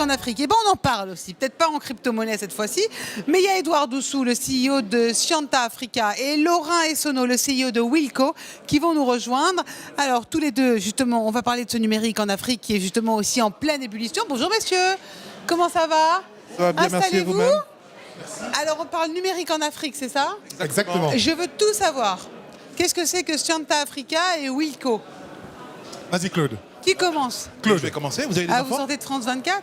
en Afrique. Et ben on en parle aussi, peut-être pas en crypto-monnaie cette fois-ci, mais il y a Edouard Doussou, le CEO de Scienta Africa, et Laurent Essonneau, le CEO de Wilco, qui vont nous rejoindre. Alors tous les deux, justement, on va parler de ce numérique en Afrique qui est justement aussi en pleine ébullition. Bonjour messieurs, comment ça va? Ça va bien, merci et vous-même. Alors on parle numérique en Afrique, c'est ça? Exactement. Je veux tout savoir. Qu'est-ce que c'est que Scienta Africa et Wilco? Vas-y Claude. Qui commence? Claude, je vais commencer. Vous avez des Ah, vous enfants? sortez de France 24?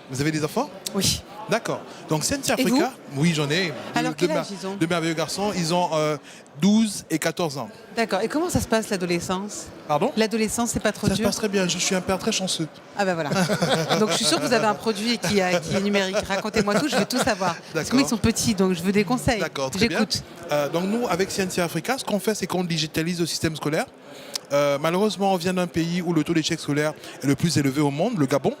Vous avez des enfants? Oui. D'accord. Donc Scienta Et Africa, oui j'en ai. Alors, quel âge ils ont? Deux merveilleux garçons, ils ont 12 et 14 ans. D'accord. Et comment ça se passe l'adolescence? Pardon? L'adolescence, c'est pas trop Ça se dur? passe très bien, je suis un père très chanceux. Ah ben voilà. Donc je suis sûre que vous avez un produit qui est numérique. Racontez-moi tout, je veux tout savoir. Parce que moi, ils sont petits, donc je veux des conseils. D'accord, très bien. J'écoute. Donc nous, avec Scienta Africa, ce qu'on fait, c'est qu'on digitalise le système scolaire. Malheureusement, on vient d'un pays où le taux d'échec scolaire est le plus élevé au monde, le Gabon.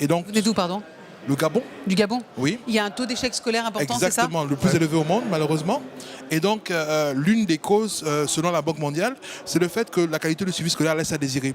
Et donc, Vous venez d'où, pardon? le Gabon. Du Gabon? Oui. Il y a un taux d'échec scolaire important, c'est ça? Exactement, le plus élevé au monde, malheureusement. Et donc, l'une des causes, selon la Banque mondiale, c'est le fait que la qualité du suivi scolaire laisse à désirer.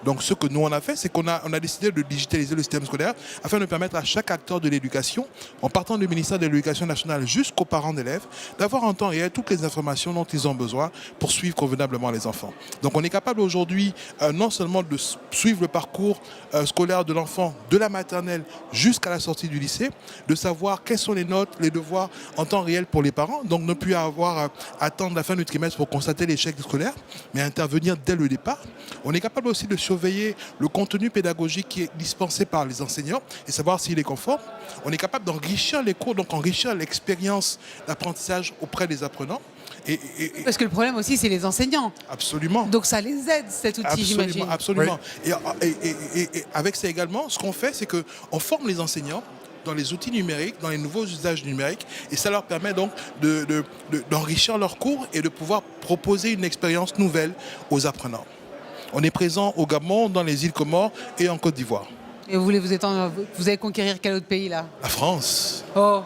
Donc, ce que nous, on a fait, c'est qu'on a décidé de digitaliser le système scolaire afin de permettre à chaque acteur de l'éducation, en partant du ministère de l'Éducation nationale jusqu'aux parents d'élèves, d'avoir en temps réel toutes les informations dont ils ont besoin pour suivre convenablement les enfants. Donc, on est capable aujourd'hui non seulement de suivre le parcours scolaire de l'enfant de la maternelle jusqu'à la sortie du lycée, de savoir quelles sont les notes, les devoirs en temps réel pour les parents, donc ne plus avoir à attendre la fin du trimestre pour constater l'échec scolaire, mais intervenir dès le départ. On est capable aussi de surveiller le contenu pédagogique qui est dispensé par les enseignants et savoir s'il est conforme. On est capable d'enrichir les cours, donc enrichir l'expérience d'apprentissage auprès des apprenants. Parce que le problème aussi, c'est les enseignants. Absolument. Donc ça les aide, cet outil, j'imagine. Absolument. Oui. Et avec ça également, ce qu'on fait, c'est qu'on forme les enseignants dans les outils numériques, dans les nouveaux usages numériques, et ça leur permet donc d'enrichir leurs cours et de pouvoir proposer une expérience nouvelle aux apprenants. On est présent au Gabon, dans les îles Comores et en Côte d'Ivoire. Et vous voulez vous étendre, vous allez conquérir quel autre pays là? La France. Oh.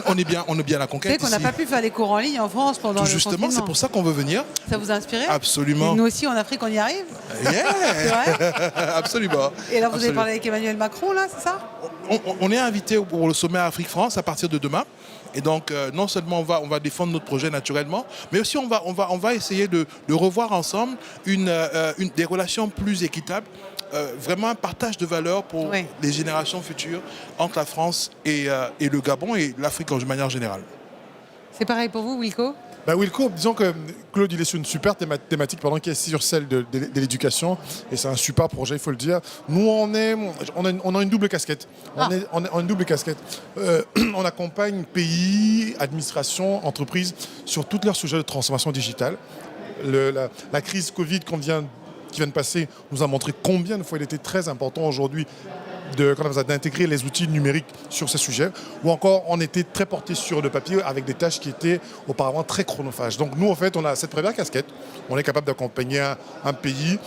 On est bien à la conquête. Vous savez qu'on n'a pas pu faire des cours en ligne en France pendant Tout le justement, confinement. c'est pour ça qu'on veut venir. Ça vous a inspiré? Absolument. Et nous aussi en Afrique, on y arrive? Yeah. C'est vrai? Absolument. Et là, vous avez parlé avec Emmanuel Macron, là, c'est ça? On est invité pour le sommet Afrique-France à partir de demain. Et donc, non seulement on va défendre notre projet naturellement, mais aussi on va essayer de revoir ensemble des relations plus équitables, vraiment un partage de valeurs pour les générations futures entre la France et le Gabon et l'Afrique en manière générale. C'est pareil pour vous, Wilco? Wilco, disons que Claude, il est sur une super thématique pendant qu'il est sur celle de l'éducation. Et c'est un super projet, il faut le dire. Nous, on a une double casquette. On a une double casquette. On accompagne pays, administration, entreprises sur tous leurs sujets de transformation digitale. La crise Covid qui vient de passer nous a montré combien de fois il était très important aujourd'hui d'intégrer les outils numériques sur ces sujets, ou encore on était très porté sur le papier avec des tâches qui étaient auparavant très chronophages. Donc nous, en fait, on a cette première casquette. On est capable d'accompagner un pays,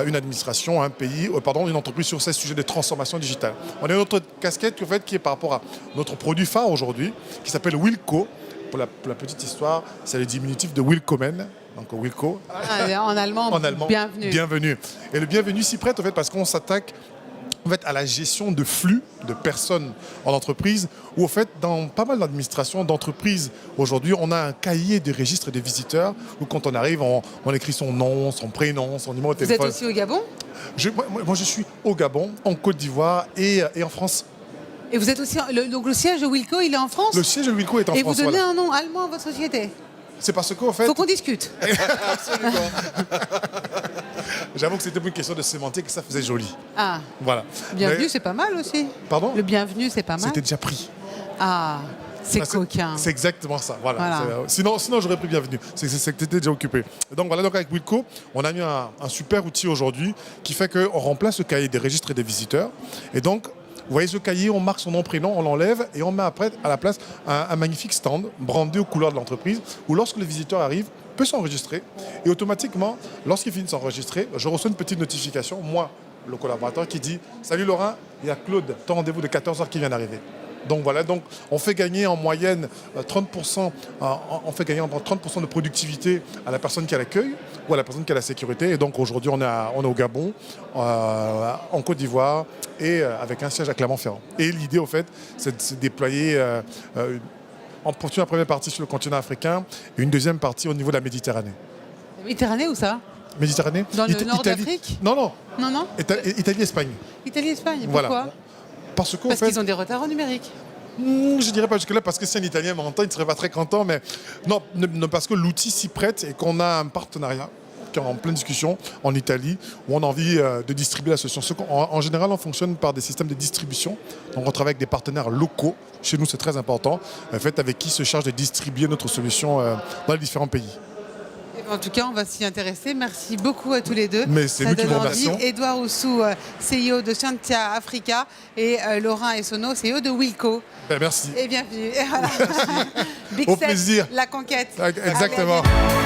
une administration, une entreprise sur ces sujets de transformation digitale. On a une autre casquette en fait, qui est par rapport à notre produit phare aujourd'hui, qui s'appelle Wilco. Pour la petite histoire, c'est le diminutif de Willkommen. Donc Wilco. En allemand, bienvenue. Bienvenue. Et le bienvenue s'y prête en fait parce qu'on s'attaque en fait, à la gestion de flux de personnes en entreprise, où en fait, dans pas mal d'administrations, d'entreprises, aujourd'hui, on a un cahier de registre des visiteurs, où quand on arrive, on écrit son nom, son prénom, son numéro de téléphone. Vous êtes aussi au Gabon? Moi, je suis au Gabon, en Côte d'Ivoire et en France. Et vous êtes aussi... Donc le siège de Wilco, il est en France? Le siège de Wilco est en France, Et vous donnez un nom allemand à votre société? C'est parce qu'en fait... Faut qu'on discute. Absolument. J'avoue que c'était une question de sémantique, ça faisait joli. Ah. Voilà. Bienvenue, c'est pas mal aussi. Pardon? Le bienvenue, c'est pas mal. C'était déjà pris. Ah, c'est coquin. C'est exactement ça. Voilà. Sinon j'aurais pris bienvenue. C'était déjà occupé. Donc avec Wilco, on a mis un super outil aujourd'hui qui fait qu'on remplace le cahier des registres et des visiteurs. Et donc, vous voyez ce cahier, on marque son nom, prénom, on l'enlève et on met après à la place un magnifique stand brandé aux couleurs de l'entreprise où lorsque le visiteur arrive, peut s'enregistrer et automatiquement, lorsqu'il finit de s'enregistrer, je reçois une petite notification, moi, le collaborateur, qui dit « Salut Laurent, il y a Claude, ton rendez-vous de 14h qui vient d'arriver. » Donc voilà, donc on fait gagner en moyenne 30%, on fait gagner 30% de productivité à la personne qui a l'accueil ou à la personne qui a la sécurité. Et donc aujourd'hui, on est au Gabon, en Côte d'Ivoire et avec un siège à Clermont-Ferrand. Et l'idée, au fait, c'est de se déployer en poursuivant la première partie sur le continent africain et une deuxième partie au niveau de la Méditerranée. La Méditerranée, où ça? Méditerranée Dans le nord d'Afrique? Non. Non. Italie-Espagne. Italie-Espagne, pourquoi? Voilà. Parce qu'ils ont des retards en numérique. Je dirais pas jusque-là parce que si un Italien m'entend, il ne serait pas très content, mais non, parce que l'outil s'y prête et qu'on a un partenariat qui est en pleine discussion en Italie où on a envie de distribuer la solution. En général, on fonctionne par des systèmes de distribution. Donc on travaille avec des partenaires locaux. Chez nous, c'est très important. En fait, avec qui se charge de distribuer notre solution dans les différents pays. En tout cas, on va s'y intéresser. Merci beaucoup à tous les deux. Mais c'est nous qui vous remercions. Edouard Oussou, CEO de Scientia Africa, et Laurent Essonneau, CEO de Wilco. Merci. Et bienvenue. Big Au Step, plaisir. la conquête. Exactement. Allez,